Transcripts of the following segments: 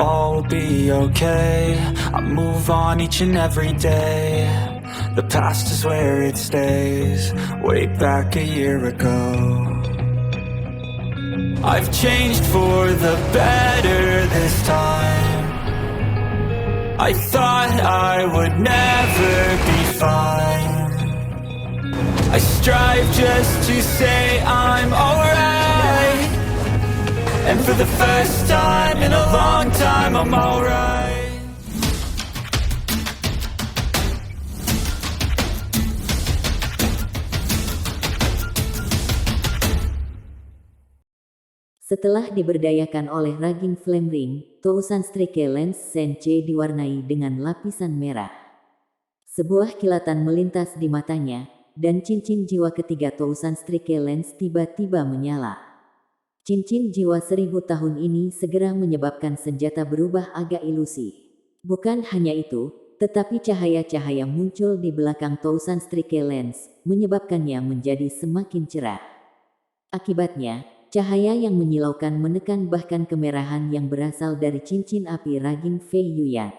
all will be okay. I move on each and every day. The past is where it stays. Way back a year ago, I've changed for the better this time. I thought I would never be fine. I strive just to say I'm alright, and for the first time in a long time I'm alright. Setelah diberdayakan oleh Raging Flame Ring, Tousan Strike Lens Sensei diwarnai dengan lapisan merah. Sebuah kilatan melintas di matanya, dan cincin jiwa ketiga Tousan Strike Lens tiba-tiba menyala. Cincin jiwa 1000 tahun ini segera menyebabkan senjata berubah agak ilusi. Bukan hanya itu, tetapi cahaya-cahaya muncul di belakang Tousan Strike Lens, menyebabkannya menjadi semakin cerah. Akibatnya, cahaya yang menyilaukan menekan bahkan kemerahan yang berasal dari cincin api Raging Fei Yuyan.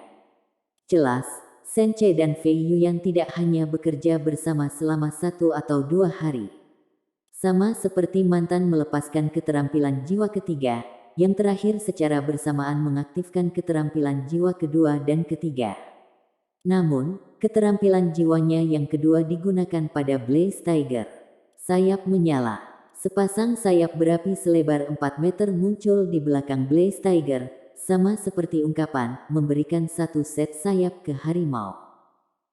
Jelas, Sensei dan Fei Yuyan tidak hanya bekerja bersama selama 1 atau 2 hari. Sama seperti mantan melepaskan keterampilan jiwa ketiga, yang terakhir secara bersamaan mengaktifkan keterampilan jiwa kedua dan ketiga. Namun, keterampilan jiwanya yang kedua digunakan pada Blaze Tiger. Sayap menyala. Sepasang sayap berapi selebar 4 meter muncul di belakang Blaze Tiger, sama seperti ungkapan, memberikan satu set sayap ke harimau.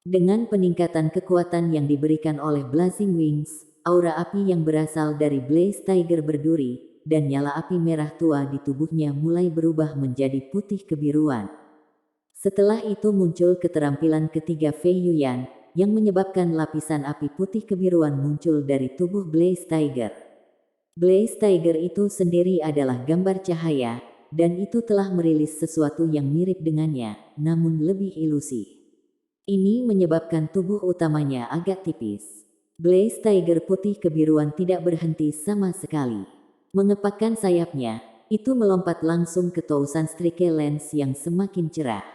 Dengan peningkatan kekuatan yang diberikan oleh Blazing Wings, aura api yang berasal dari Blaze Tiger berduri, dan nyala api merah tua di tubuhnya mulai berubah menjadi putih kebiruan. Setelah itu muncul keterampilan ketiga Fei Yuyan, yang menyebabkan lapisan api putih kebiruan muncul dari tubuh Blaze Tiger. Blaze Tiger itu sendiri adalah gambar cahaya, dan itu telah merilis sesuatu yang mirip dengannya, namun lebih ilusi. Ini menyebabkan tubuh utamanya agak tipis. Blaze Tiger putih kebiruan tidak berhenti sama sekali. Mengepakkan sayapnya, itu melompat langsung ke Tousan Strike Lens yang semakin cerah.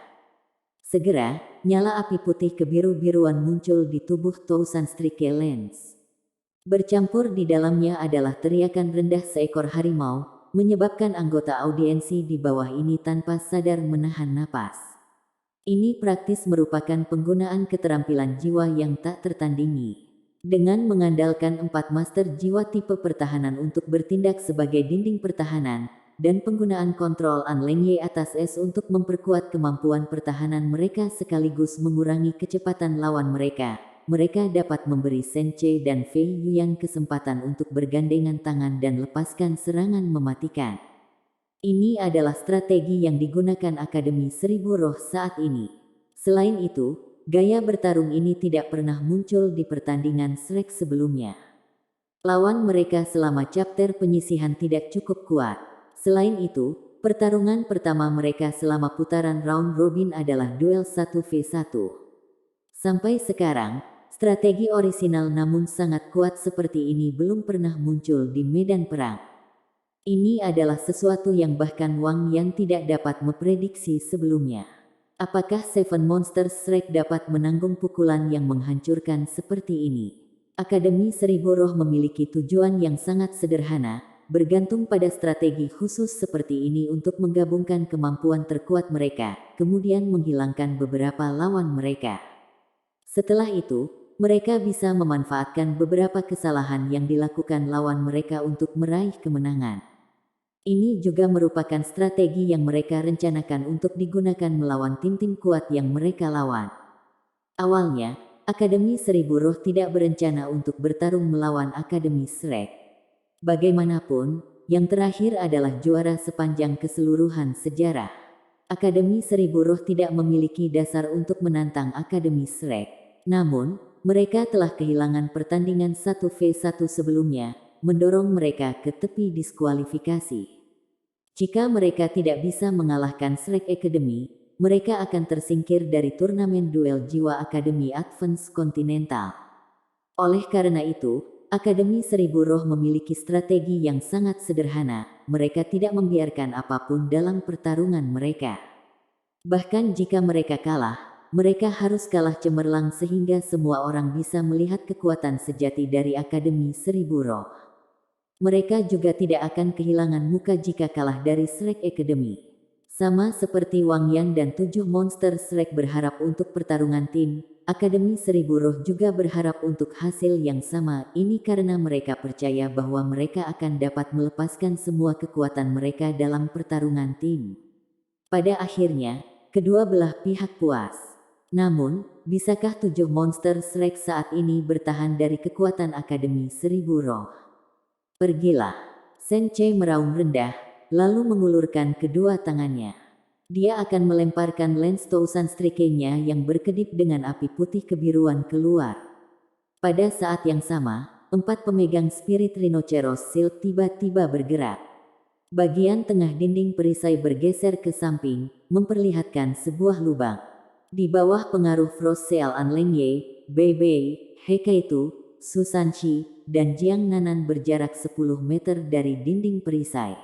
Segera, nyala api putih kebiru-biruan muncul di tubuh Tousan Strike Lens. Bercampur di dalamnya adalah teriakan rendah seekor harimau, menyebabkan anggota audiensi di bawah ini tanpa sadar menahan napas. Ini praktis merupakan penggunaan keterampilan jiwa yang tak tertandingi. Dengan mengandalkan 4 master jiwa tipe pertahanan untuk bertindak sebagai dinding pertahanan, dan penggunaan kontrol Anlengye atas es untuk memperkuat kemampuan pertahanan mereka sekaligus mengurangi kecepatan lawan mereka. Mereka dapat memberi Sensei dan Fei Yuyan kesempatan untuk bergandengan tangan dan lepaskan serangan mematikan. Ini adalah strategi yang digunakan Akademi Seribu Roh saat ini. Selain itu, gaya bertarung ini tidak pernah muncul di pertandingan Shrek sebelumnya. Lawan mereka selama chapter penyisihan tidak cukup kuat. Selain itu, pertarungan pertama mereka selama putaran round robin adalah duel 1v1. Sampai sekarang, strategi orisinal namun sangat kuat seperti ini belum pernah muncul di medan perang. Ini adalah sesuatu yang bahkan Wang Yan tidak dapat memprediksi sebelumnya. Apakah Seven Monsters Shrek dapat menanggung pukulan yang menghancurkan seperti ini? Akademi Seribu Roh memiliki tujuan yang sangat sederhana, bergantung pada strategi khusus seperti ini untuk menggabungkan kemampuan terkuat mereka, kemudian menghilangkan beberapa lawan mereka. Setelah itu, mereka bisa memanfaatkan beberapa kesalahan yang dilakukan lawan mereka untuk meraih kemenangan. Ini juga merupakan strategi yang mereka rencanakan untuk digunakan melawan tim-tim kuat yang mereka lawan. Awalnya, Akademi Seribu Roh tidak berencana untuk bertarung melawan Akademi Shrek. Bagaimanapun, yang terakhir adalah juara sepanjang keseluruhan sejarah. Akademi Seribu Roh tidak memiliki dasar untuk menantang Akademi Shrek. Namun, mereka telah kehilangan pertandingan 1v1 sebelumnya, mendorong mereka ke tepi diskualifikasi. Jika mereka tidak bisa mengalahkan Shrek Academy, mereka akan tersingkir dari turnamen duel jiwa Akademi Advance Continental. Oleh karena itu, Akademi Seribu Roh memiliki strategi yang sangat sederhana, mereka tidak membiarkan apapun dalam pertarungan mereka. Bahkan jika mereka kalah, mereka harus kalah cemerlang sehingga semua orang bisa melihat kekuatan sejati dari Akademi Seribu Roh. Mereka juga tidak akan kehilangan muka jika kalah dari Shrek Academy. Sama seperti Wang Yan dan 7 monster Shrek berharap untuk pertarungan tim, Akademi Seribu Roh juga berharap untuk hasil yang sama. Ini karena mereka percaya bahwa mereka akan dapat melepaskan semua kekuatan mereka dalam pertarungan tim. Pada akhirnya, kedua belah pihak puas. Namun, bisakah 7 monster Shrek saat ini bertahan dari kekuatan Akademi Seribu Roh? Pergilah. Shen-Che meraung rendah, lalu mengulurkan kedua tangannya. Dia akan melemparkan lens Tousan Strike-nya yang berkedip dengan api putih kebiruan keluar. Pada saat yang sama, 4 pemegang spirit Rhinoceros Shield tiba-tiba bergerak. Bagian tengah dinding perisai bergeser ke samping, memperlihatkan sebuah lubang. Di bawah pengaruh Frost Seal Anlengye, Bei Bei, Hekaitu, Susanshi, dan Jiang Nanan berjarak 10 meter dari dinding perisai.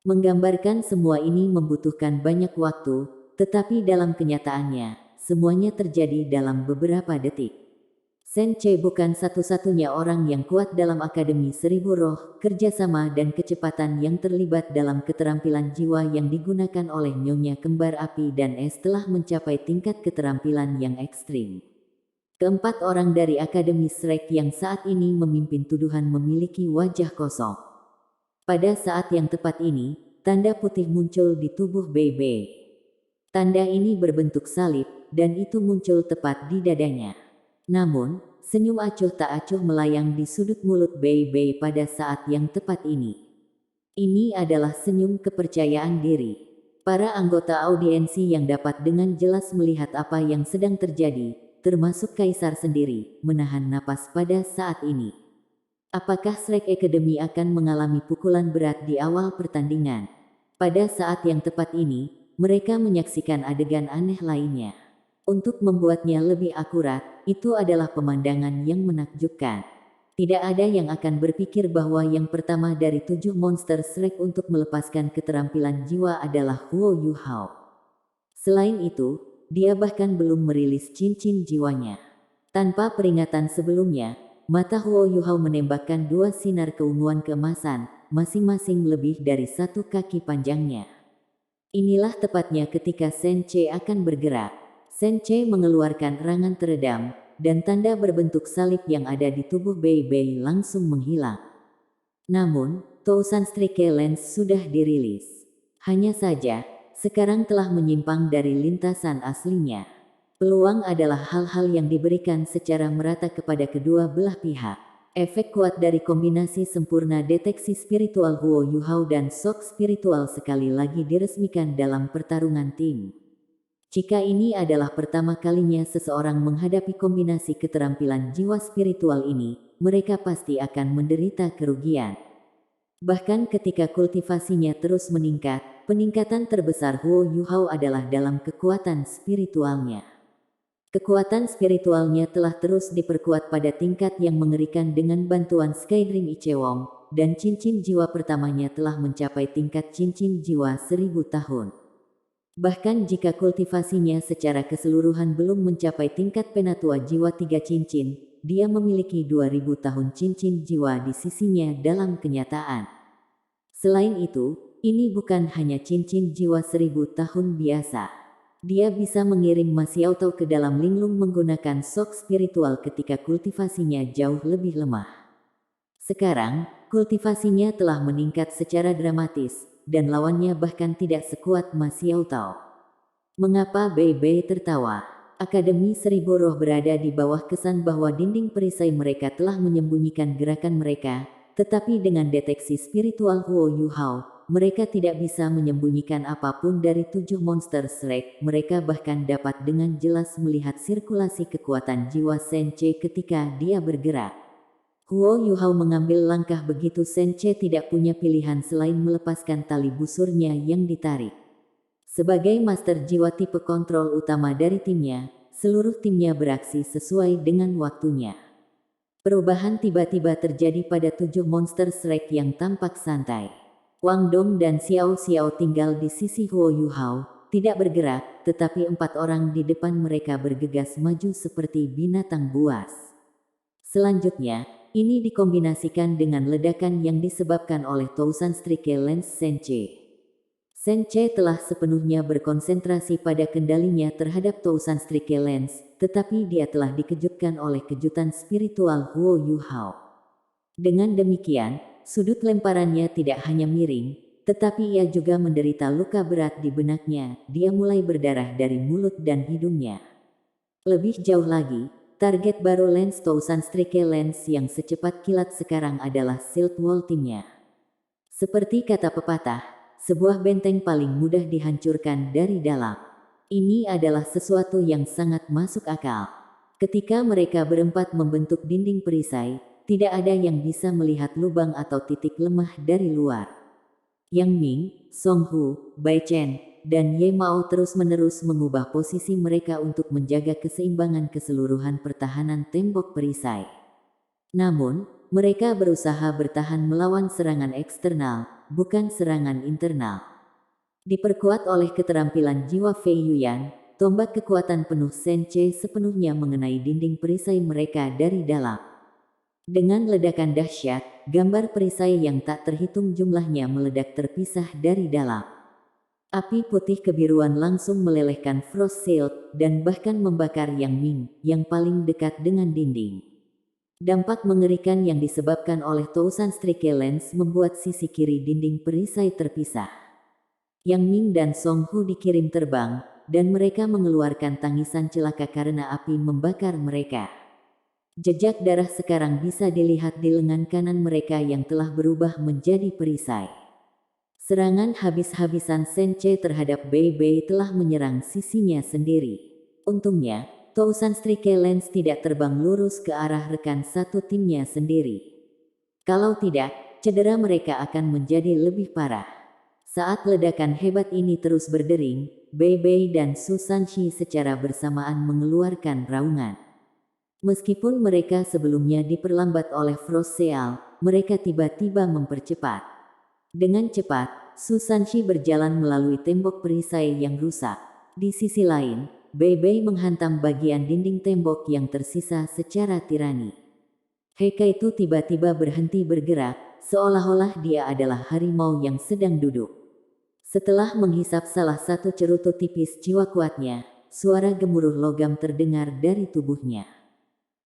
Menggambarkan semua ini membutuhkan banyak waktu, tetapi dalam kenyataannya, semuanya terjadi dalam beberapa detik. Shen-Che bukan satu-satunya orang yang kuat dalam Akademi Seribu Roh. Kerjasama dan kecepatan yang terlibat dalam keterampilan jiwa yang digunakan oleh Nyonya Kembar Api dan Es telah mencapai tingkat keterampilan yang ekstrim. Keempat orang dari Akademi Shrek yang saat ini memimpin tuduhan memiliki wajah kosong. Pada saat yang tepat ini, tanda putih muncul di tubuh Bei Bei. Tanda ini berbentuk salib, dan itu muncul tepat di dadanya. Namun, senyum acuh tak acuh melayang di sudut mulut Bei Bei pada saat yang tepat ini. Ini adalah senyum kepercayaan diri. Para anggota audiensi yang dapat dengan jelas melihat apa yang sedang terjadi, termasuk Kaisar sendiri, menahan napas pada saat ini. Apakah Shrek Academy akan mengalami pukulan berat di awal pertandingan? Pada saat yang tepat ini, mereka menyaksikan adegan aneh lainnya. Untuk membuatnya lebih akurat, itu adalah pemandangan yang menakjubkan. Tidak ada yang akan berpikir bahwa yang pertama dari 7 monster Shrek untuk melepaskan keterampilan jiwa adalah Huo Yuhao. Selain itu, dia bahkan belum merilis cincin jiwanya. Tanpa peringatan sebelumnya, mata Huo Yuhao menembakkan 2 sinar keunguan keemasan, masing-masing lebih dari 1 kaki panjangnya. Inilah tepatnya ketika Shen-Che akan bergerak. Shen-Che mengeluarkan erangan teredam, dan tanda berbentuk salib yang ada di tubuh Bei Bei langsung menghilang. Namun, Tousan Strike Lens sudah dirilis. Hanya saja, sekarang telah menyimpang dari lintasan aslinya. Peluang adalah hal-hal yang diberikan secara merata kepada kedua belah pihak. Efek kuat dari kombinasi sempurna deteksi spiritual Huo Yuhao dan shock spiritual sekali lagi diresmikan dalam pertarungan tim. Jika ini adalah pertama kalinya seseorang menghadapi kombinasi keterampilan jiwa spiritual ini, mereka pasti akan menderita kerugian. Bahkan ketika kultivasinya terus meningkat, peningkatan terbesar Huo Yuhao adalah dalam kekuatan spiritualnya. Kekuatan spiritualnya telah terus diperkuat pada tingkat yang mengerikan dengan bantuan Skydream Ichewong, dan cincin jiwa pertamanya telah mencapai tingkat cincin jiwa 1000 tahun. Bahkan jika kultivasinya secara keseluruhan belum mencapai tingkat penatua jiwa 3 cincin, dia memiliki 2000 tahun cincin jiwa di sisinya dalam kenyataan. Selain itu, ini bukan hanya cincin jiwa 1000 tahun biasa. Dia bisa mengirim Ma Xiaotao ke dalam linglung menggunakan shock spiritual ketika kultivasinya jauh lebih lemah. Sekarang, kultivasinya telah meningkat secara dramatis, dan lawannya bahkan tidak sekuat Ma Xiaotao. Mengapa Bei Bei tertawa? Akademi Seribu Roh berada di bawah kesan bahwa dinding perisai mereka telah menyembunyikan gerakan mereka, tetapi dengan deteksi spiritual Huo Yuhao, mereka tidak bisa menyembunyikan apapun dari 7 monster Shrek. Mereka bahkan dapat dengan jelas melihat sirkulasi kekuatan jiwa Shen-Che ketika dia bergerak. Huo Yuhao mengambil langkah begitu Shen-Che tidak punya pilihan selain melepaskan tali busurnya yang ditarik. Sebagai master jiwa tipe kontrol utama dari timnya, seluruh timnya beraksi sesuai dengan waktunya. Perubahan tiba-tiba terjadi pada 7 monster Shrek yang tampak santai. Wang Dong dan Xiao Xiao tinggal di sisi Huo Yuhao, tidak bergerak, tetapi 4 orang di depan mereka bergegas maju seperti binatang buas. Selanjutnya, ini dikombinasikan dengan ledakan yang disebabkan oleh Tousan Strike Lens Senche. Senche telah sepenuhnya berkonsentrasi pada kendalinya terhadap Tousan Strike Lens, tetapi dia telah dikejutkan oleh kejutan spiritual Huo Yuhao. Dengan demikian, sudut lemparannya tidak hanya miring, tetapi ia juga menderita luka berat di benaknya. Dia mulai berdarah dari mulut dan hidungnya. Lebih jauh lagi, target baru Lens Tousan Strike Lens yang secepat kilat sekarang adalah Shield Wall timnya. Seperti kata pepatah, sebuah benteng paling mudah dihancurkan dari dalam. Ini adalah sesuatu yang sangat masuk akal. Ketika mereka berempat membentuk dinding perisai, tidak ada yang bisa melihat lubang atau titik lemah dari luar. Yang Ming, Song Hu, Bai Chen, dan Ye Mao terus-menerus mengubah posisi mereka untuk menjaga keseimbangan keseluruhan pertahanan tembok perisai. Namun, mereka berusaha bertahan melawan serangan eksternal, bukan serangan internal. Diperkuat oleh keterampilan jiwa Fei Yuyan, tombak kekuatan penuh Senche sepenuhnya mengenai dinding perisai mereka dari dalam. Dengan ledakan dahsyat, gambar perisai yang tak terhitung jumlahnya meledak terpisah dari dalam. Api putih kebiruan langsung melelehkan Frost Shield dan bahkan membakar Yang Ming, yang paling dekat dengan dinding. Dampak mengerikan yang disebabkan oleh Tousan Strike Lens membuat sisi kiri dinding perisai terpisah. Yang Ming dan Song Hu dikirim terbang, dan mereka mengeluarkan tangisan celaka karena api membakar mereka. Jejak darah sekarang bisa dilihat di lengan kanan mereka yang telah berubah menjadi perisai. Serangan habis-habisan Senche terhadap Bei Bei telah menyerang sisinya sendiri. Untungnya, Tousan Strike Lens tidak terbang lurus ke arah rekan satu timnya sendiri. Kalau tidak, cedera mereka akan menjadi lebih parah. Saat ledakan hebat ini terus berdering, Bei Bei dan Su Sanshi secara bersamaan mengeluarkan raungan. Meskipun mereka sebelumnya diperlambat oleh Frost Seal, mereka tiba-tiba mempercepat. Dengan cepat, Su Sanshi berjalan melalui tembok perisai yang rusak. Di sisi lain, Bei Bei menghantam bagian dinding tembok yang tersisa secara tirani. Heka itu tiba-tiba berhenti bergerak, seolah-olah dia adalah harimau yang sedang duduk. Setelah menghisap salah satu cerutu tipis jiwa kuatnya, suara gemuruh logam terdengar dari tubuhnya.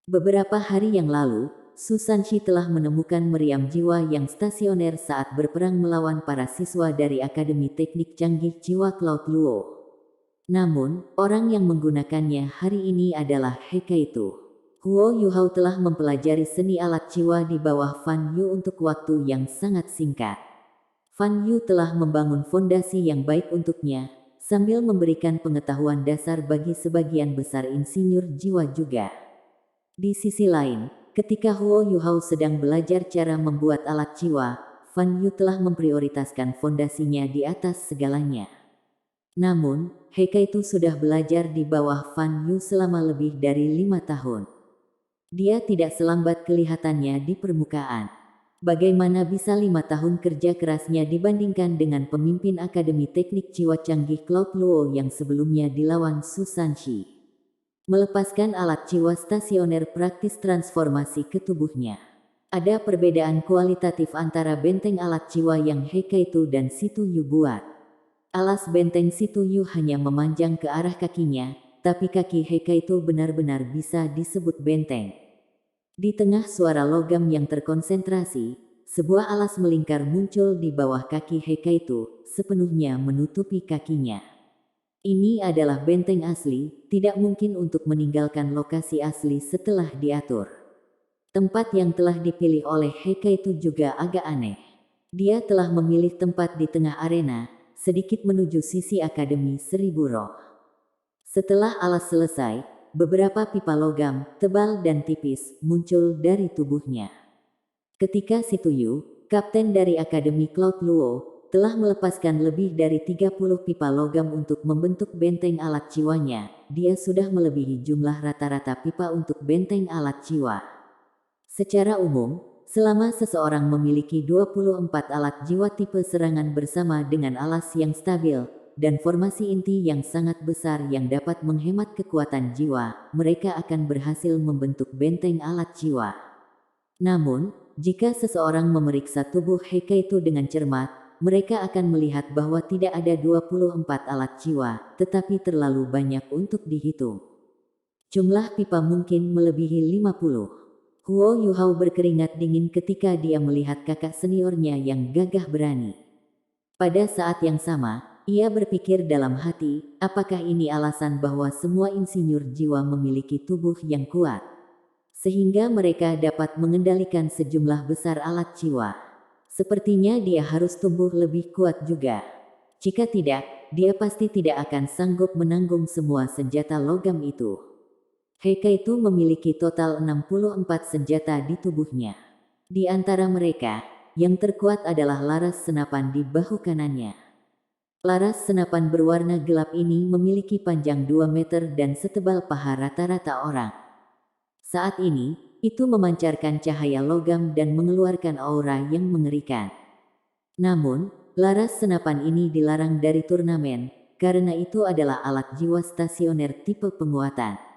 Beberapa hari yang lalu, Su Sanshi telah menemukan meriam jiwa yang stasioner saat berperang melawan para siswa dari Akademi Teknik Canggih Jiwa Cloud Luo. Namun, orang yang menggunakannya hari ini adalah Heka itu. Huo Yuhao telah mempelajari seni alat jiwa di bawah Fan Yu untuk waktu yang sangat singkat. Fan Yu telah membangun fondasi yang baik untuknya, sambil memberikan pengetahuan dasar bagi sebagian besar insinyur jiwa juga. Di sisi lain, ketika Huo Yuhao sedang belajar cara membuat alat jiwa, Fan Yu telah memprioritaskan fondasinya di atas segalanya. Namun, Heka itu sudah belajar di bawah Fan Yu selama lebih dari 5 tahun. Dia tidak selambat kelihatannya di permukaan. Bagaimana bisa 5 tahun kerja kerasnya dibandingkan dengan pemimpin Akademi Teknik Jiwa Canggih Cloud Luo yang sebelumnya dilawan Su Sanshi? Melepaskan alat jiwa stasioner praktis transformasi ke tubuhnya. Ada perbedaan kualitatif antara benteng alat jiwa yang Heka itu dan Situ Yu buat. Alas benteng Situ Yu hanya memanjang ke arah kakinya, tapi kaki Heka itu benar-benar bisa disebut benteng. Di tengah suara logam yang terkonsentrasi, sebuah alas melingkar muncul di bawah kaki Heka itu, sepenuhnya menutupi kakinya. Ini adalah benteng asli, tidak mungkin untuk meninggalkan lokasi asli setelah diatur. Tempat yang telah dipilih oleh Heka itu juga agak aneh. Dia telah memilih tempat di tengah arena, sedikit menuju sisi Akademi Seribu Roh. Setelah alas selesai, beberapa pipa logam, tebal dan tipis, muncul dari tubuhnya. Ketika Situ Yu, kapten dari Akademi Cloud Luo, telah melepaskan lebih dari 30 pipa logam untuk membentuk benteng alat jiwanya, dia sudah melebihi jumlah rata-rata pipa untuk benteng alat jiwa. Secara umum, Selama seseorang memiliki 24 alat jiwa tipe serangan bersama dengan alas yang stabil, dan formasi inti yang sangat besar yang dapat menghemat kekuatan jiwa, mereka akan berhasil membentuk benteng alat jiwa. Namun, jika seseorang memeriksa tubuh Heikaitu dengan cermat, mereka akan melihat bahwa tidak ada 24 alat jiwa, tetapi terlalu banyak untuk dihitung. Jumlah pipa mungkin melebihi 50. Huo Yuhao berkeringat dingin ketika dia melihat kakak seniornya yang gagah berani. Pada saat yang sama, ia berpikir dalam hati, apakah ini alasan bahwa semua insinyur jiwa memiliki tubuh yang kuat, sehingga mereka dapat mengendalikan sejumlah besar alat jiwa? Sepertinya dia harus tumbuh lebih kuat juga. Jika tidak, dia pasti tidak akan sanggup menanggung semua senjata logam itu. Heikaitu memiliki total 64 senjata di tubuhnya. Di antara mereka, yang terkuat adalah laras senapan di bahu kanannya. Laras senapan berwarna gelap ini memiliki panjang 2 meter dan setebal paha rata-rata orang. Saat ini, itu memancarkan cahaya logam dan mengeluarkan aura yang mengerikan. Namun, laras senapan ini dilarang dari turnamen, karena itu adalah alat jiwa stasioner tipe penguatan.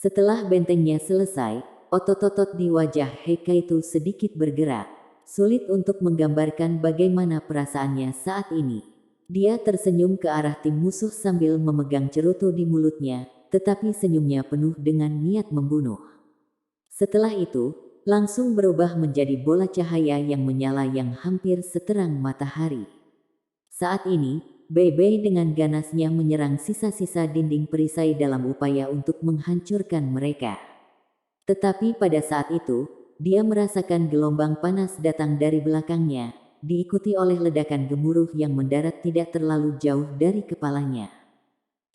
Setelah bentengnya selesai, otot-otot di wajah Heikaitu sedikit bergerak. Sulit untuk menggambarkan bagaimana perasaannya saat ini. Dia tersenyum ke arah tim musuh sambil memegang cerutu di mulutnya, tetapi senyumnya penuh dengan niat membunuh. Setelah itu, langsung berubah menjadi bola cahaya yang menyala yang hampir seterang matahari. Saat ini, Bei dengan ganasnya menyerang sisa-sisa dinding perisai dalam upaya untuk menghancurkan mereka. Tetapi pada saat itu, dia merasakan gelombang panas datang dari belakangnya, diikuti oleh ledakan gemuruh yang mendarat tidak terlalu jauh dari kepalanya.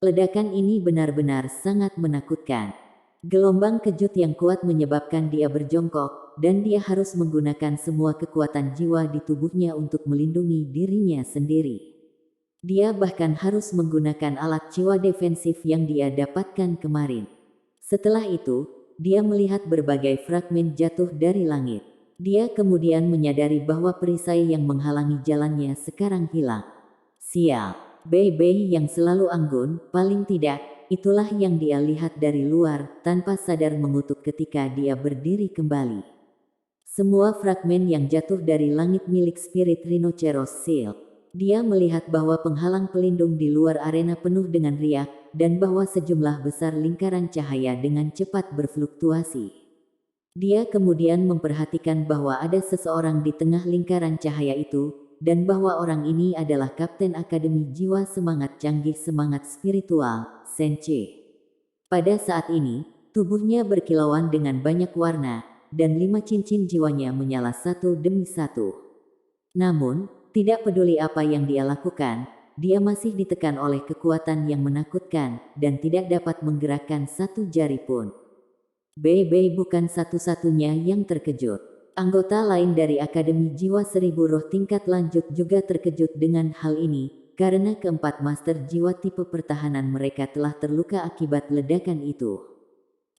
Ledakan ini benar-benar sangat menakutkan. Gelombang kejut yang kuat menyebabkan dia berjongkok, dan dia harus menggunakan semua kekuatan jiwa di tubuhnya untuk melindungi dirinya sendiri. Dia bahkan harus menggunakan alat jiwa defensif yang dia dapatkan kemarin. Setelah itu, dia melihat berbagai fragmen jatuh dari langit. Dia kemudian menyadari bahwa perisai yang menghalangi jalannya sekarang hilang. Sial, Bei yang selalu anggun, paling tidak, itulah yang dia lihat dari luar, tanpa sadar mengutuk ketika dia berdiri kembali. Semua fragmen yang jatuh dari langit milik Spirit Rhinoceros Shield. Dia melihat bahwa penghalang pelindung di luar arena penuh dengan riak, dan bahwa sejumlah besar lingkaran cahaya dengan cepat berfluktuasi. Dia kemudian memperhatikan bahwa ada seseorang di tengah lingkaran cahaya itu, dan bahwa orang ini adalah Kapten Akademi Jiwa Semangat Canggih Semangat Spiritual, Senche. Pada saat ini, tubuhnya berkilauan dengan banyak warna, dan 5 cincin jiwanya menyala satu demi satu. Namun, tidak peduli apa yang dia lakukan, dia masih ditekan oleh kekuatan yang menakutkan, dan tidak dapat menggerakkan satu jari pun. Bei bukan satu-satunya yang terkejut. Anggota lain dari Akademi Jiwa Seribu Roh tingkat lanjut juga terkejut dengan hal ini, karena keempat master jiwa tipe pertahanan mereka telah terluka akibat ledakan itu.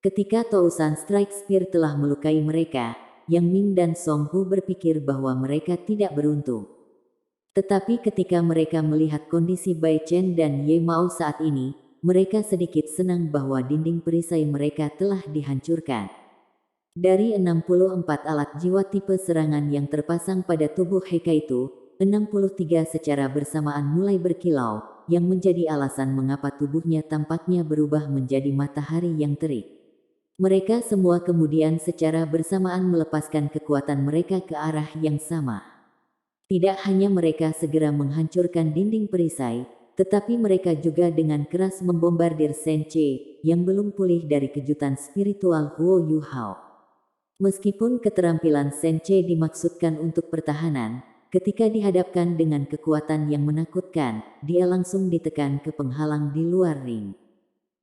Ketika Tousan Strike Spear telah melukai mereka, Yang Ming dan Song Hu berpikir bahwa mereka tidak beruntung. Tetapi ketika mereka melihat kondisi Bai Chen dan Ye Mao saat ini, mereka sedikit senang bahwa dinding perisai mereka telah dihancurkan. Dari 64 alat jiwa tipe serangan yang terpasang pada tubuh Heikaitu, 63 secara bersamaan mulai berkilau, yang menjadi alasan mengapa tubuhnya tampaknya berubah menjadi matahari yang terik. Mereka semua kemudian secara bersamaan melepaskan kekuatan mereka ke arah yang sama. Tidak hanya mereka segera menghancurkan dinding perisai, tetapi mereka juga dengan keras membombardir Senche, yang belum pulih dari kejutan spiritual Huo Yuhao. Meskipun keterampilan Senche dimaksudkan untuk pertahanan, ketika dihadapkan dengan kekuatan yang menakutkan, dia langsung ditekan ke penghalang di luar ring.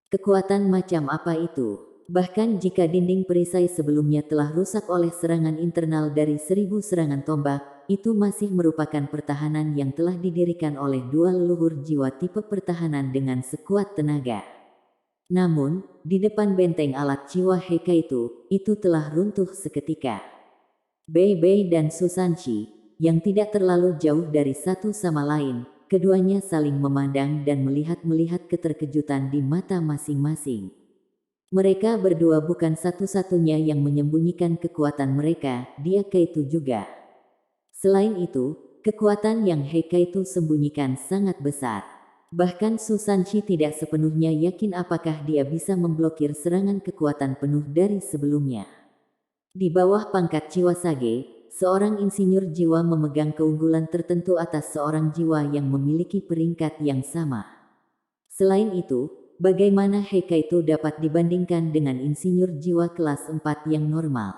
Kekuatan macam apa itu? Bahkan jika dinding perisai sebelumnya telah rusak oleh serangan internal dari 1000 serangan tombak, itu masih merupakan pertahanan yang telah didirikan oleh dua leluhur jiwa tipe pertahanan dengan sekuat tenaga. Namun, di depan benteng alat jiwa Heikaitu, itu telah runtuh seketika. Bei Bei dan Susanshi, yang tidak terlalu jauh dari satu sama lain, keduanya saling memandang dan melihat-melihat keterkejutan di mata masing-masing. Mereka berdua bukan satu-satunya yang menyembunyikan kekuatan mereka, dia Kaitu juga. Selain itu, kekuatan yang Kaitu sembunyikan sangat besar. Bahkan Susanshi tidak sepenuhnya yakin apakah dia bisa memblokir serangan kekuatan penuh dari sebelumnya. Di bawah pangkat Chiwasage, seorang insinyur jiwa memegang keunggulan tertentu atas seorang jiwa yang memiliki peringkat yang sama. Selain itu, bagaimana Kaitu dapat dibandingkan dengan insinyur jiwa kelas 4 yang normal?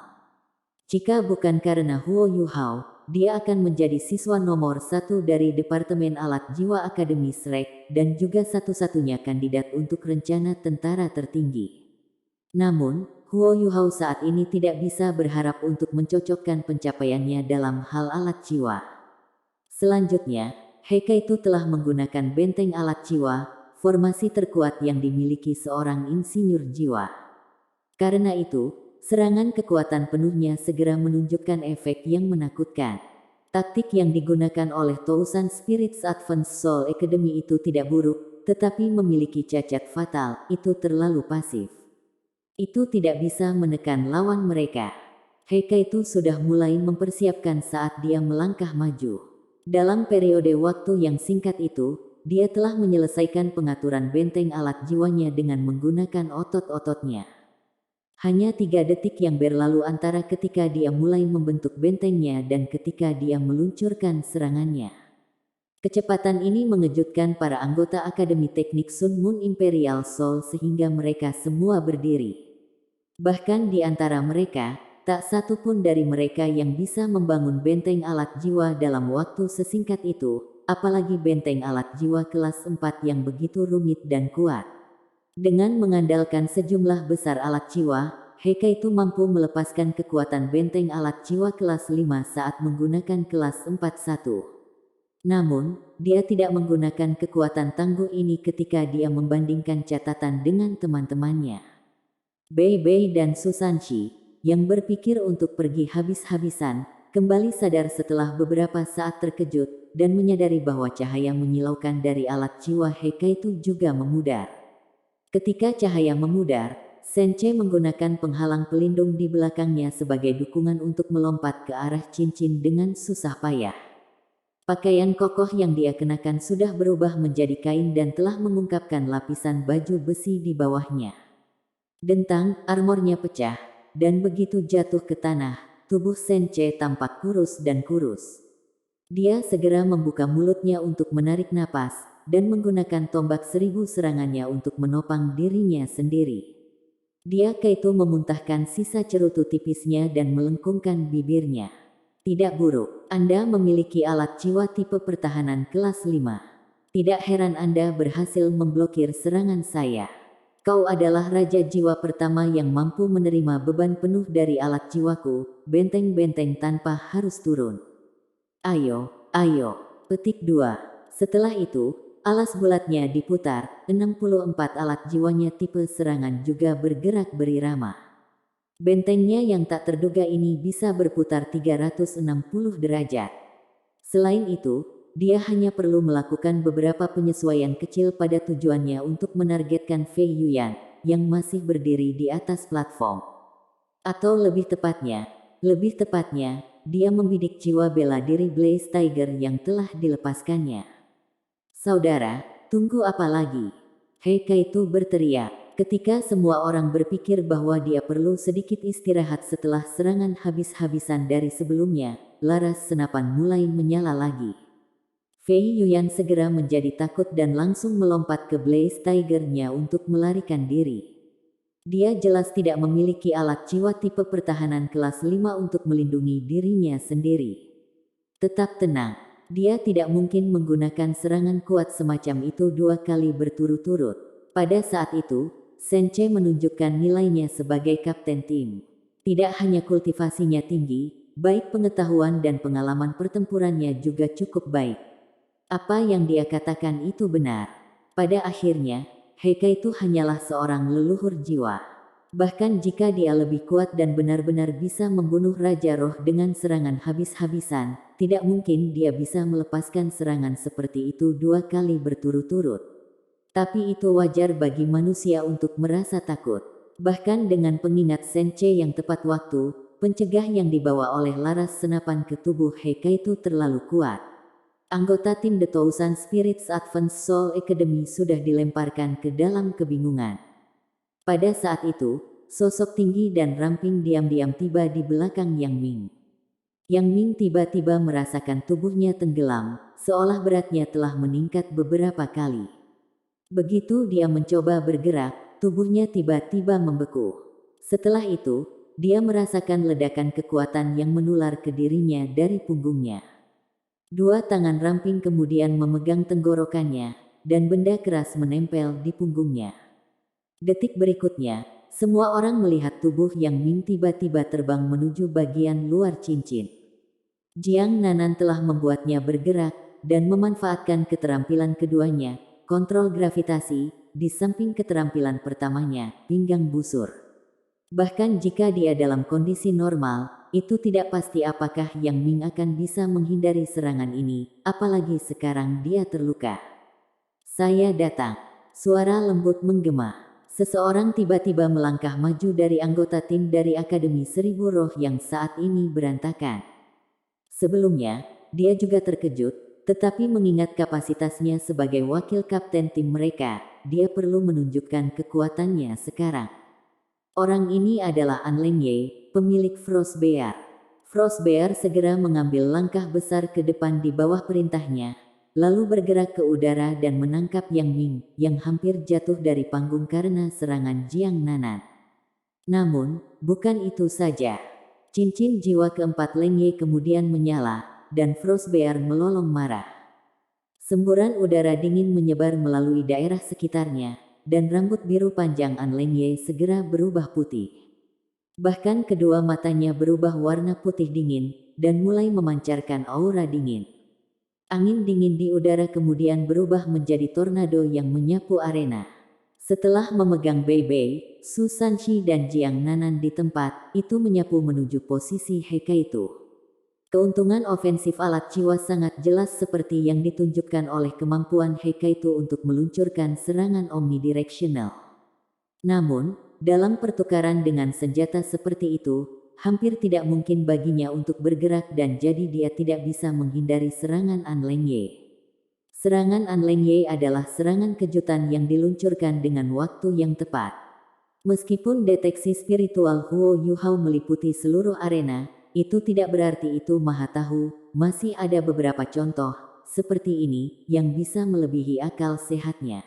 Jika bukan karena Huo Yuhao, dia akan menjadi siswa nomor 1 dari Departemen Alat Jiwa Akademi Shrek dan juga satu-satunya kandidat untuk rencana tentara tertinggi. Namun, Huo Yuhao saat ini tidak bisa berharap untuk mencocokkan pencapaiannya dalam hal alat jiwa. Selanjutnya, Kaitu telah menggunakan benteng alat jiwa, formasi terkuat yang dimiliki seorang insinyur jiwa. Karena itu, serangan kekuatan penuhnya segera menunjukkan efek yang menakutkan. Taktik yang digunakan oleh Tousan Spirits Advanced Soul Academy itu tidak buruk, tetapi memiliki cacat fatal, itu terlalu pasif. Itu tidak bisa menekan lawan mereka. Kaitu sudah mulai mempersiapkan saat dia melangkah maju. Dalam periode waktu yang singkat itu, dia telah menyelesaikan pengaturan benteng alat jiwanya dengan menggunakan otot-ototnya. Hanya 3 detik yang berlalu antara ketika dia mulai membentuk bentengnya dan ketika dia meluncurkan serangannya. Kecepatan ini mengejutkan para anggota Akademi Teknik Sun Moon Imperial Soul sehingga mereka semua berdiri. Bahkan di antara mereka, tak satu pun dari mereka yang bisa membangun benteng alat jiwa dalam waktu sesingkat itu, apalagi benteng alat jiwa kelas 4 yang begitu rumit dan kuat. Dengan mengandalkan sejumlah besar alat jiwa, Kaitu mampu melepaskan kekuatan benteng alat jiwa kelas 5 saat menggunakan kelas 4-1. Namun, dia tidak menggunakan kekuatan tangguh ini ketika dia membandingkan catatan dengan teman-temannya. Bei Bei dan Susanshi, yang berpikir untuk pergi habis-habisan, kembali sadar setelah beberapa saat terkejut, dan menyadari bahwa cahaya menyilaukan dari alat jiwa Kaitu juga memudar. Ketika cahaya memudar, Senche menggunakan penghalang pelindung di belakangnya sebagai dukungan untuk melompat ke arah cincin dengan susah payah. Pakaian kokoh yang dia kenakan sudah berubah menjadi kain dan telah mengungkapkan lapisan baju besi di bawahnya. Dentang, armornya pecah, dan begitu jatuh ke tanah, tubuh Senche tampak kurus dan kurus. Dia segera membuka mulutnya untuk menarik napas, dan menggunakan tombak 1000 serangannya untuk menopang dirinya sendiri. Dia Kaitu memuntahkan sisa cerutu tipisnya dan melengkungkan bibirnya. Tidak buruk, Anda memiliki alat jiwa tipe pertahanan kelas 5. Tidak heran Anda berhasil memblokir serangan saya. Kau adalah raja jiwa pertama yang mampu menerima beban penuh dari alat jiwaku, benteng-benteng tanpa harus turun. Ayo, ayo. Petik 2. Setelah itu, alas bulatnya diputar, 64 alat jiwanya tipe serangan juga bergerak berirama. Bentengnya yang tak terduga ini bisa berputar 360 derajat. Selain itu, dia hanya perlu melakukan beberapa penyesuaian kecil pada tujuannya untuk menargetkan Fei Yuyan, yang masih berdiri di atas platform. Atau lebih tepatnya, dia membidik jiwa bela diri Blaze Tiger yang telah dilepaskannya. Saudara, tunggu apa lagi? Kaitu berteriak, ketika semua orang berpikir bahwa dia perlu sedikit istirahat setelah serangan habis-habisan dari sebelumnya, laras senapan mulai menyala lagi. Fei Yuyan segera menjadi takut dan langsung melompat ke Blaze Tiger-nya untuk melarikan diri. Dia jelas tidak memiliki alat jiwa tipe pertahanan kelas 5 untuk melindungi dirinya sendiri. Tetap tenang, dia tidak mungkin menggunakan serangan kuat semacam itu 2 kali berturut-turut. Pada saat itu, Senche menunjukkan nilainya sebagai kapten tim. Tidak hanya kultivasinya tinggi, baik pengetahuan dan pengalaman pertempurannya juga cukup baik. Apa yang dia katakan itu benar. Pada akhirnya, Kaitu hanyalah seorang leluhur jiwa. Bahkan jika dia lebih kuat dan benar-benar bisa membunuh Raja Roh dengan serangan habis-habisan, tidak mungkin dia bisa melepaskan serangan seperti itu 2 kali berturut-turut. Tapi itu wajar bagi manusia untuk merasa takut. Bahkan dengan pengingat Senche yang tepat waktu, pencegah yang dibawa oleh laras senapan ke tubuh Heika itu terlalu kuat. Anggota tim The Thousand Spirits Advanced Soul Academy sudah dilemparkan ke dalam kebingungan. Pada saat itu, sosok tinggi dan ramping diam-diam tiba di belakang Yang Ming. Yang Ming tiba-tiba merasakan tubuhnya tenggelam, seolah beratnya telah meningkat beberapa kali. Begitu dia mencoba bergerak, tubuhnya tiba-tiba membeku. Setelah itu, dia merasakan ledakan kekuatan yang menular ke dirinya dari punggungnya. 2 tangan ramping kemudian memegang tenggorokannya, dan benda keras menempel di punggungnya. Detik berikutnya, semua orang melihat tubuh Yang Ming tiba-tiba terbang menuju bagian luar cincin. Jiang Nanan telah membuatnya bergerak, dan memanfaatkan keterampilan keduanya, kontrol gravitasi, di samping keterampilan pertamanya, pinggang busur. Bahkan jika dia dalam kondisi normal, itu tidak pasti apakah Yang Ming akan bisa menghindari serangan ini, apalagi sekarang dia terluka. "Saya datang," suara lembut menggema. Seseorang tiba-tiba melangkah maju dari anggota tim dari Akademi Seribu Roh yang saat ini berantakan. Sebelumnya, dia juga terkejut, tetapi mengingat kapasitasnya sebagai wakil kapten tim mereka, dia perlu menunjukkan kekuatannya sekarang. Orang ini adalah An Leng Ye, pemilik Frostbear. Frostbear segera mengambil langkah besar ke depan di bawah perintahnya, lalu bergerak ke udara dan menangkap Yang Ming, yang hampir jatuh dari panggung karena serangan Jiang Nanan. Namun, bukan itu saja. Cincin jiwa keempat Leng Ye kemudian menyala, dan Frostbear melolong marah. Semburan udara dingin menyebar melalui daerah sekitarnya, dan rambut biru panjang An Leng Ye segera berubah putih. Bahkan kedua matanya berubah warna putih dingin, dan mulai memancarkan aura dingin. Angin dingin di udara kemudian berubah menjadi tornado yang menyapu arena. Setelah memegang Bei Bei, Su Sanshi dan Jiang Nanan di tempat, itu menyapu menuju posisi Heika itu. Keuntungan ofensif alat jiwa sangat jelas seperti yang ditunjukkan oleh kemampuan Heika itu untuk meluncurkan serangan omnidirectional. Namun, dalam pertukaran dengan senjata seperti itu, hampir tidak mungkin baginya untuk bergerak dan jadi dia tidak bisa menghindari serangan An Leng Ye. Serangan An Leng Ye adalah serangan kejutan yang diluncurkan dengan waktu yang tepat. Meskipun deteksi spiritual Huo Yuhao meliputi seluruh arena, itu tidak berarti itu maha tahu, masih ada beberapa contoh, seperti ini, yang bisa melebihi akal sehatnya.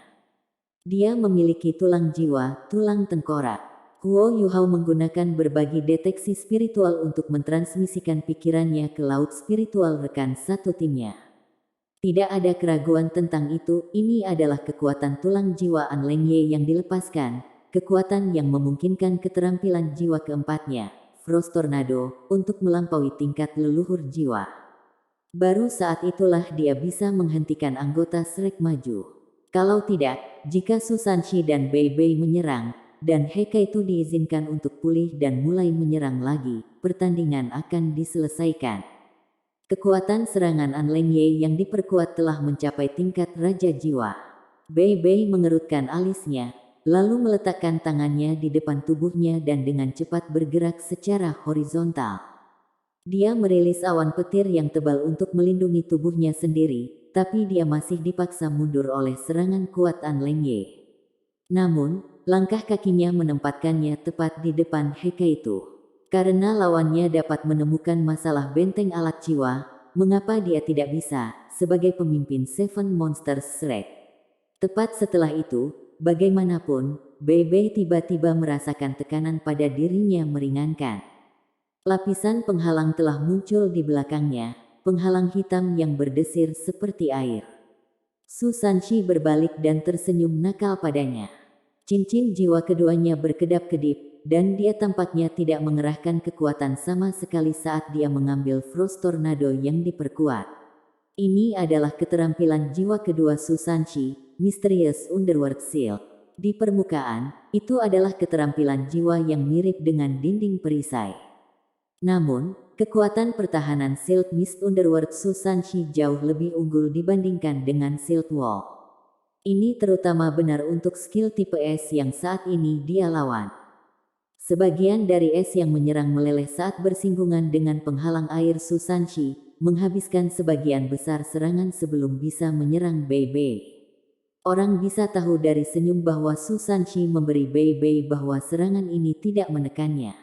Dia memiliki tulang jiwa, tulang tengkorak. Huo Yuhao menggunakan berbagi deteksi spiritual untuk mentransmisikan pikirannya ke laut spiritual rekan satu timnya. Tidak ada keraguan tentang itu, ini adalah kekuatan tulang jiwa An Leng Ye yang dilepaskan, kekuatan yang memungkinkan keterampilan jiwa keempatnya, Frost Tornado, untuk melampaui tingkat leluhur jiwa. Baru saat itulah dia bisa menghentikan anggota Shrek maju. Kalau tidak, jika Su Sanshi dan Bei Bei menyerang, dan Heika itu diizinkan untuk pulih dan mulai menyerang lagi, pertandingan akan diselesaikan. Kekuatan serangan An Leng Ye yang diperkuat telah mencapai tingkat Raja Jiwa. Bei Bei mengerutkan alisnya, lalu meletakkan tangannya di depan tubuhnya dan dengan cepat bergerak secara horizontal. Dia merilis awan petir yang tebal untuk melindungi tubuhnya sendiri, tapi dia masih dipaksa mundur oleh serangan kuat An Leng Ye. Namun, langkah kakinya menempatkannya tepat di depan Heika itu. Karena lawannya dapat menemukan masalah benteng alat jiwa, mengapa dia tidak bisa, sebagai pemimpin Seven Monsters Shrek. Tepat setelah itu, bagaimanapun, Bei Bei tiba-tiba merasakan tekanan pada dirinya meringankan. Lapisan penghalang telah muncul di belakangnya, penghalang hitam yang berdesir seperti air. Su Sanshi berbalik dan tersenyum nakal padanya. Cincin jiwa keduanya berkedap-kedip, dan dia tampaknya tidak mengerahkan kekuatan sama sekali saat dia mengambil Frost Tornado yang diperkuat. Ini adalah keterampilan jiwa kedua Su Sanshi, Mysterious Underworld Shield. Di permukaan, itu adalah keterampilan jiwa yang mirip dengan dinding perisai. Namun, kekuatan pertahanan Shield Mist Underworld Susanshi jauh lebih unggul dibandingkan dengan Shield Wall. Ini terutama benar untuk skill tipe es yang saat ini dia lawan. Sebagian dari es yang menyerang meleleh saat bersinggungan dengan penghalang air Susanshi, menghabiskan sebagian besar serangan sebelum bisa menyerang Bei Bei. Orang bisa tahu dari senyum bahwa Susanshi memberi Bei Bei bahwa serangan ini tidak menekannya.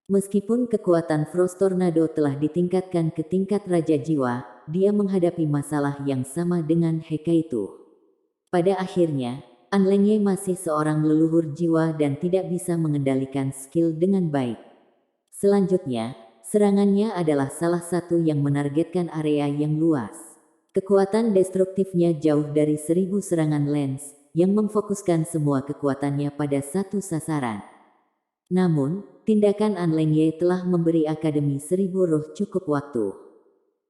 Meskipun kekuatan Frost Tornado telah ditingkatkan ke tingkat Raja Jiwa, dia menghadapi masalah yang sama dengan Hekaitu. Pada akhirnya, Anlengye masih seorang leluhur jiwa dan tidak bisa mengendalikan skill dengan baik. Selanjutnya, serangannya adalah salah satu yang menargetkan area yang luas. Kekuatan destruktifnya jauh dari 1000 serangan lens, yang memfokuskan semua kekuatannya pada satu sasaran. Namun, tindakan Anlengye telah memberi Akademi 1000 Roh cukup waktu.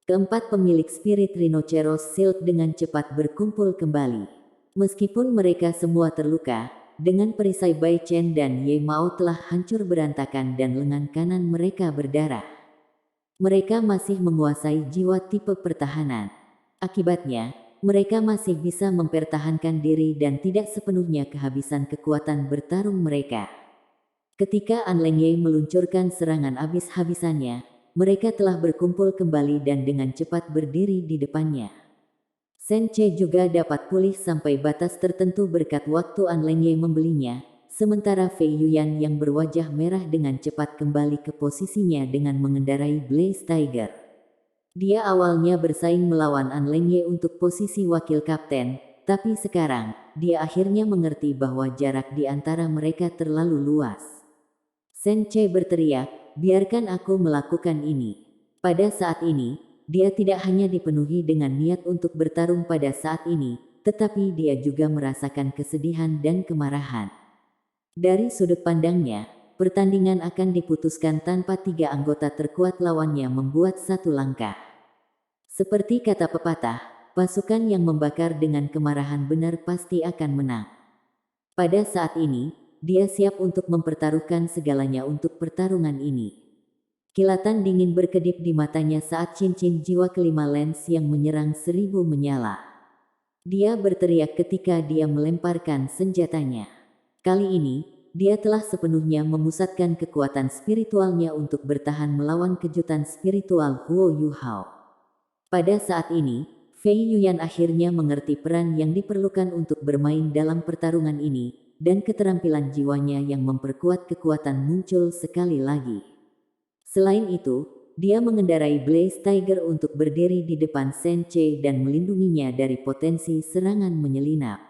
Keempat pemilik spirit Rhinoceros Shield dengan cepat berkumpul kembali. Meskipun mereka semua terluka, dengan perisai Bai Chen dan Ye Mao telah hancur berantakan dan lengan kanan mereka berdarah. Mereka masih menguasai jiwa tipe pertahanan. Akibatnya, mereka masih bisa mempertahankan diri dan tidak sepenuhnya kehabisan kekuatan bertarung mereka. Ketika Anlengye meluncurkan serangan habis-habisannya, mereka telah berkumpul kembali dan dengan cepat berdiri di depannya. Senche juga dapat pulih sampai batas tertentu berkat waktu Anlengye membelinya, sementara Fei Yuyan yang berwajah merah dengan cepat kembali ke posisinya dengan mengendarai Blaze Tiger. Dia awalnya bersaing melawan Anlengye untuk posisi wakil kapten, tapi sekarang, dia akhirnya mengerti bahwa jarak di antara mereka terlalu luas. Senche berteriak, "Biarkan aku melakukan ini." Pada saat ini, dia tidak hanya dipenuhi dengan niat untuk bertarung pada saat ini, tetapi dia juga merasakan kesedihan dan kemarahan. Dari sudut pandangnya, pertandingan akan diputuskan tanpa 3 anggota terkuat lawannya membuat satu langkah. Seperti kata pepatah, pasukan yang membakar dengan kemarahan benar pasti akan menang. Pada saat ini, dia siap untuk mempertaruhkan segalanya untuk pertarungan ini. Kilatan dingin berkedip di matanya saat cincin jiwa kelima lens yang menyerang 1000 menyala. Dia berteriak ketika dia melemparkan senjatanya. Kali ini, dia telah sepenuhnya memusatkan kekuatan spiritualnya untuk bertahan melawan kejutan spiritual Huo Yu Hao. Pada saat ini, Fei Yuyan akhirnya mengerti peran yang diperlukan untuk bermain dalam pertarungan ini, dan keterampilan jiwanya yang memperkuat kekuatan muncul sekali lagi. Selain itu, dia mengendarai Blaze Tiger untuk berdiri di depan Senche dan melindunginya dari potensi serangan menyelinap.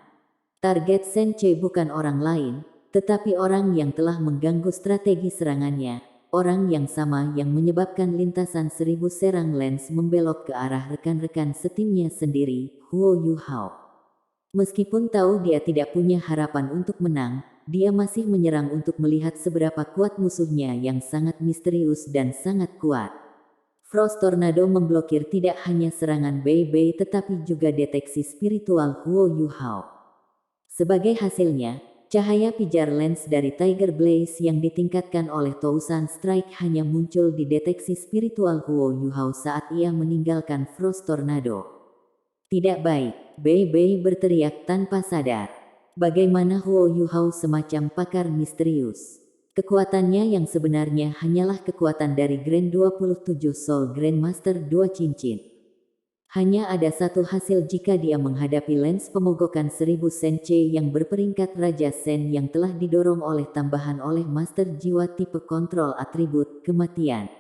Target Senche bukan orang lain, tetapi orang yang telah mengganggu strategi serangannya, orang yang sama yang menyebabkan lintasan 1000 serang lens membelok ke arah rekan-rekan setimnya sendiri, Huo Yu Hao. Meskipun tahu dia tidak punya harapan untuk menang, dia masih menyerang untuk melihat seberapa kuat musuhnya yang sangat misterius dan sangat kuat. Frost Tornado memblokir tidak hanya serangan Bei Bei tetapi juga deteksi spiritual Huo Yu Hao. Sebagai hasilnya, cahaya pijar lens dari Tiger Blaze yang ditingkatkan oleh Tousan Strike hanya muncul di deteksi spiritual Huo Yu Hao saat ia meninggalkan Frost Tornado. Tidak baik, Bei Bei berteriak tanpa sadar. Bagaimana Huo Yu Hao semacam pakar misterius? Kekuatannya yang sebenarnya hanyalah kekuatan dari Grand 27 Soul Grandmaster 2 cincin. Hanya ada satu hasil jika dia menghadapi lens pemogokan 1000 Senche yang berperingkat Raja Sen yang telah didorong oleh tambahan oleh Master Jiwa tipe kontrol atribut kematian.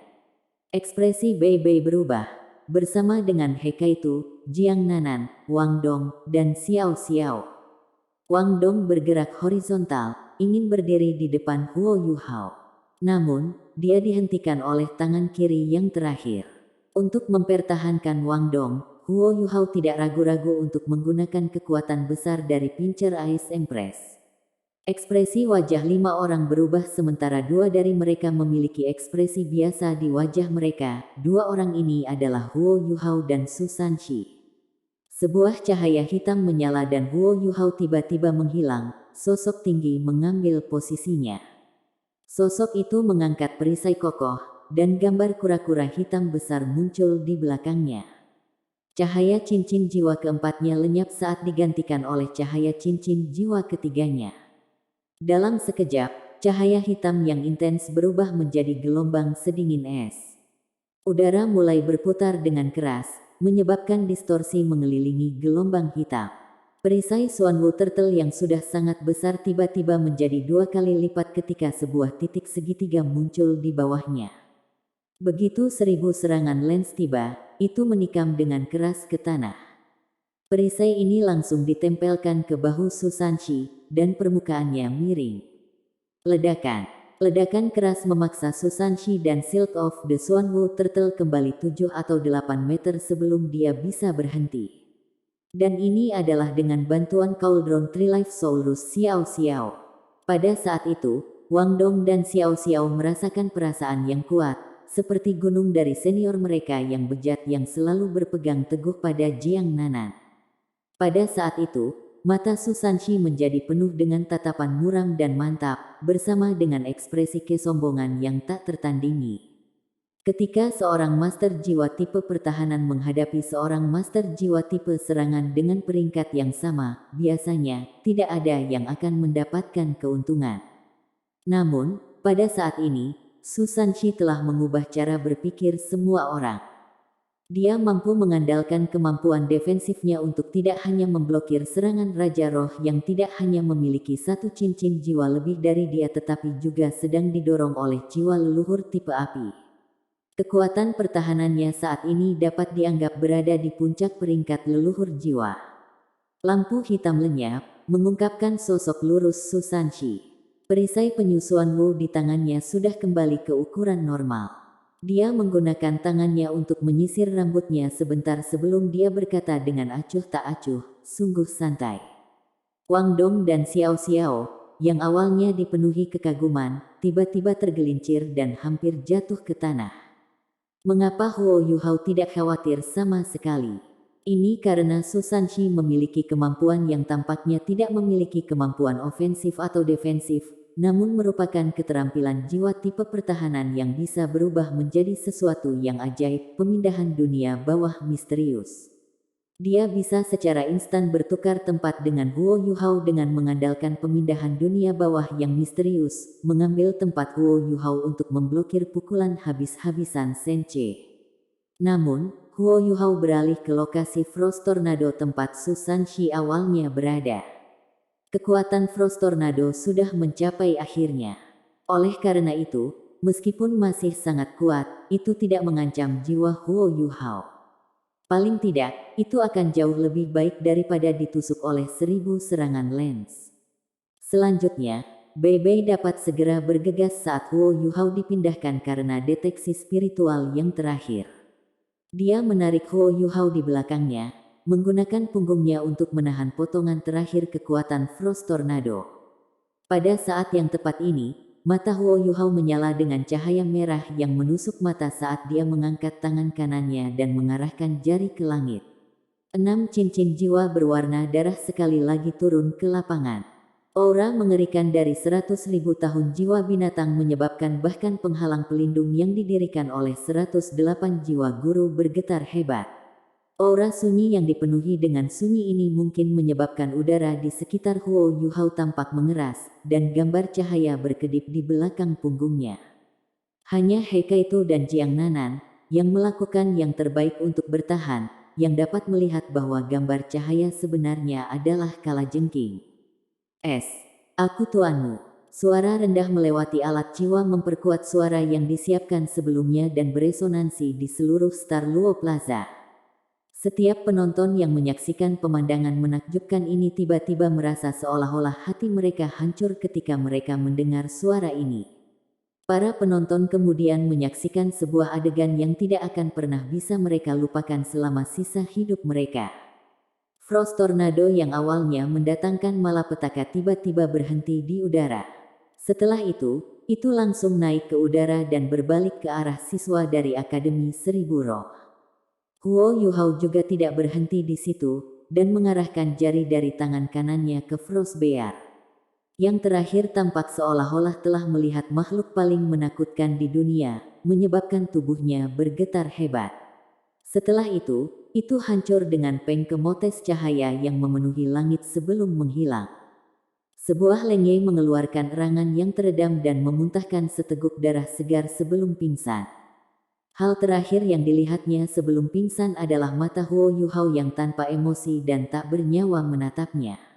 Ekspresi Bei Bei berubah. Bersama dengan Hekaitu, Jiang Nanan, Wang Dong, dan Xiao Xiao. Wang Dong bergerak horizontal, ingin berdiri di depan Huo Yu Hao. Namun, dia dihentikan oleh tangan kiri yang terakhir. Untuk mempertahankan Wang Dong, Huo Yu Hao tidak ragu-ragu untuk menggunakan kekuatan besar dari Pincer Ice Empress. Ekspresi wajah 5 orang berubah sementara 2 dari mereka memiliki ekspresi biasa di wajah mereka. 2 orang ini adalah Huo Yu Hao dan Susanshi. Sebuah cahaya hitam menyala dan Huo Yu Hao tiba-tiba menghilang, sosok tinggi mengambil posisinya. Sosok itu mengangkat perisai kokoh, dan gambar kura-kura hitam besar muncul di belakangnya. Cahaya cincin jiwa keempatnya lenyap saat digantikan oleh cahaya cincin jiwa ketiganya. Dalam sekejap, cahaya hitam yang intens berubah menjadi gelombang sedingin es. Udara mulai berputar dengan keras, menyebabkan distorsi mengelilingi gelombang hitam. Perisai Xuanwu Turtle yang sudah sangat besar tiba-tiba menjadi 2 kali lipat ketika sebuah titik segitiga muncul di bawahnya. Begitu 1000 serangan lens tiba, itu menikam dengan keras ke tanah. Perisai ini langsung ditempelkan ke bahu Susanshi, dan permukaannya miring. Ledakan keras memaksa Susanshi dan Shield of the Xuanwu Turtle kembali 7 atau 8 meter sebelum dia bisa berhenti. Dan ini adalah dengan bantuan Cauldron Trilife Saurus Xiao Xiao. Pada saat itu, Wang Dong dan Xiao Xiao merasakan perasaan yang kuat, seperti gunung dari senior mereka yang bejat yang selalu berpegang teguh pada Jiang Nanan. Pada saat itu, mata Susanshi menjadi penuh dengan tatapan muram dan mantap, bersama dengan ekspresi kesombongan yang tak tertandingi. Ketika seorang master jiwa tipe pertahanan menghadapi seorang master jiwa tipe serangan dengan peringkat yang sama, biasanya tidak ada yang akan mendapatkan keuntungan. Namun, pada saat ini, Susanshi telah mengubah cara berpikir semua orang. Dia mampu mengandalkan kemampuan defensifnya untuk tidak hanya memblokir serangan Raja Roh yang tidak hanya memiliki satu cincin jiwa lebih dari dia tetapi juga sedang didorong oleh jiwa leluhur tipe api. Kekuatan pertahanannya saat ini dapat dianggap berada di puncak peringkat leluhur jiwa. Lampu hitam lenyap, mengungkapkan sosok lurus Susanshi. Perisai penyusuan Wu di tangannya sudah kembali ke ukuran normal. Dia menggunakan tangannya untuk menyisir rambutnya sebentar sebelum dia berkata dengan acuh tak acuh, sungguh santai. Wang Dong dan Xiao Xiao, yang awalnya dipenuhi kekaguman, tiba-tiba tergelincir dan hampir jatuh ke tanah. Mengapa Huo Yuhao tidak khawatir sama sekali? Ini karena Susanshi memiliki kemampuan yang tampaknya tidak memiliki kemampuan ofensif atau defensif, namun merupakan keterampilan jiwa tipe pertahanan yang bisa berubah menjadi sesuatu yang ajaib, pemindahan dunia bawah misterius. Dia bisa secara instan bertukar tempat dengan Huo Yuhao dengan mengandalkan pemindahan dunia bawah yang misterius, mengambil tempat Huo Yuhao untuk memblokir pukulan habis-habisan Senche. Namun, Huo Yuhao beralih ke lokasi Frost Tornado tempat Susanshi awalnya berada. Kekuatan Frost Tornado sudah mencapai akhirnya. Oleh karena itu, meskipun masih sangat kuat, itu tidak mengancam jiwa Huo Yuhao. Paling tidak, itu akan jauh lebih baik daripada ditusuk oleh 1000 serangan lens. Selanjutnya, Bei Bei dapat segera bergegas saat Huo Yuhao dipindahkan karena deteksi spiritual yang terakhir. Dia menarik Huo Yuhao di belakangnya, menggunakan punggungnya untuk menahan potongan terakhir kekuatan Frost Tornado. Pada saat yang tepat ini, mata Huo Yuhao menyala dengan cahaya merah yang menusuk mata saat dia mengangkat tangan kanannya dan mengarahkan jari ke langit. 6 cincin jiwa berwarna darah sekali lagi turun ke lapangan. Aura mengerikan dari 100.000 tahun jiwa binatang menyebabkan bahkan penghalang pelindung yang didirikan oleh 108 jiwa guru bergetar hebat. Aura sunyi yang dipenuhi dengan sunyi ini mungkin menyebabkan udara di sekitar Huo Yuhao tampak mengeras, dan gambar cahaya berkedip di belakang punggungnya. Hanya Heikaito dan Jiang Nanan, yang melakukan yang terbaik untuk bertahan, yang dapat melihat bahwa gambar cahaya sebenarnya adalah kalajengking. Aku tuanmu. Suara rendah melewati alat jiwa memperkuat suara yang disiapkan sebelumnya dan beresonansi di seluruh Star Luo Plaza. Setiap penonton yang menyaksikan pemandangan menakjubkan ini tiba-tiba merasa seolah-olah hati mereka hancur ketika mereka mendengar suara ini. Para penonton kemudian menyaksikan sebuah adegan yang tidak akan pernah bisa mereka lupakan selama sisa hidup mereka. Frost Tornado yang awalnya mendatangkan malapetaka tiba-tiba berhenti di udara. Setelah itu langsung naik ke udara dan berbalik ke arah siswa dari Akademi Seribu Roh. Huo Yuhao juga tidak berhenti di situ, dan mengarahkan jari dari tangan kanannya ke Frost Bear. Yang terakhir tampak seolah-olah telah melihat makhluk paling menakutkan di dunia, menyebabkan tubuhnya bergetar hebat. Setelah itu hancur dengan pengkemotes cahaya yang memenuhi langit sebelum menghilang. Sebuah lenge mengeluarkan erangan yang teredam dan memuntahkan seteguk darah segar sebelum pingsan. Hal terakhir yang dilihatnya sebelum pingsan adalah mata Huo Yuhao yang tanpa emosi dan tak bernyawa menatapnya.